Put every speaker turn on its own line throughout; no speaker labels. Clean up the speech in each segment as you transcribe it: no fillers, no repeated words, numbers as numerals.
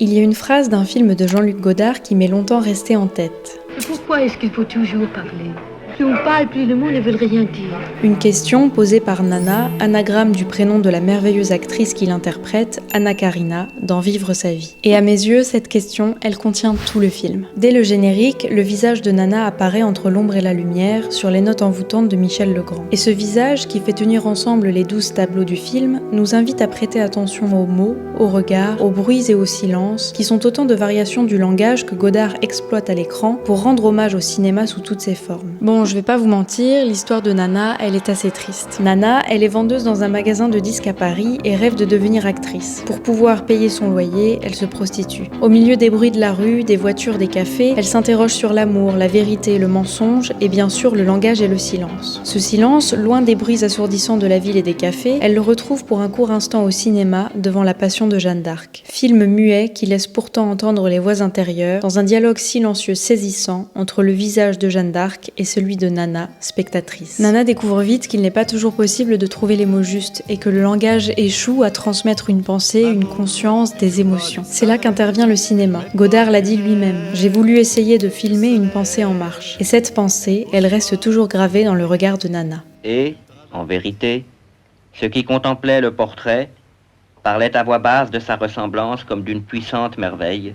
Il y a une phrase d'un film de Jean-Luc Godard qui m'est longtemps restée en tête.
Pourquoi est-ce qu'il faut toujours parler? Plus on parle, plus le mot ne veut rien dire.
Une question posée par Nana, anagramme du prénom de la merveilleuse actrice qui l'interprète, Anna Karina, dans Vivre sa vie. Et à mes yeux, cette question, elle contient tout le film. Dès le générique, le visage de Nana apparaît entre l'ombre et la lumière, sur les notes envoûtantes de Michel Legrand. Et ce visage, qui fait tenir ensemble les 12 tableaux du film, nous invite à prêter attention aux mots, aux regards, aux bruits et aux silences, qui sont autant de variations du langage que Godard exploite à l'écran pour rendre hommage au cinéma sous toutes ses formes. Bon, je vais pas vous mentir, l'histoire de Nana, elle est assez triste. Nana, elle est vendeuse dans un magasin de disques à Paris et rêve de devenir actrice. Pour pouvoir payer son loyer, elle se prostitue. Au milieu des bruits de la rue, des voitures, des cafés, elle s'interroge sur l'amour, la vérité, le mensonge et bien sûr le langage et le silence. Ce silence, loin des bruits assourdissants de la ville et des cafés, elle le retrouve pour un court instant au cinéma devant La Passion de Jeanne d'Arc. Film muet qui laisse pourtant entendre les voix intérieures dans un dialogue silencieux saisissant entre le visage de Jeanne d'Arc et celui de Nana, spectatrice. Nana découvre vite qu'il n'est pas toujours possible de trouver les mots justes et que le langage échoue à transmettre une pensée, une conscience, des émotions. C'est là qu'intervient le cinéma. Godard l'a dit lui-même. J'ai voulu essayer de filmer une pensée en marche. Et cette pensée, elle reste toujours gravée dans le regard de Nana.
Et, en vérité, ceux qui contemplaient le portrait parlaient à voix basse de sa ressemblance comme d'une puissante merveille,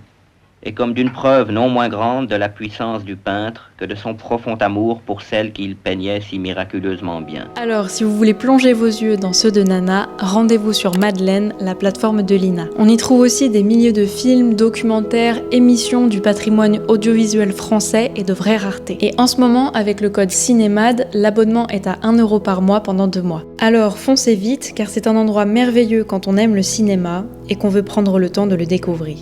et comme d'une preuve non moins grande de la puissance du peintre que de son profond amour pour celle qu'il peignait si miraculeusement bien.
Alors, si vous voulez plonger vos yeux dans ceux de Nana, rendez-vous sur Madeleine, la plateforme de l'INA. On y trouve aussi des milliers de films, documentaires, émissions du patrimoine audiovisuel français et de vraies raretés. Et en ce moment, avec le code CINEMAD, l'abonnement est à 1 € par mois pendant 2 mois. Alors, foncez vite, car c'est un endroit merveilleux quand on aime le cinéma et qu'on veut prendre le temps de le découvrir.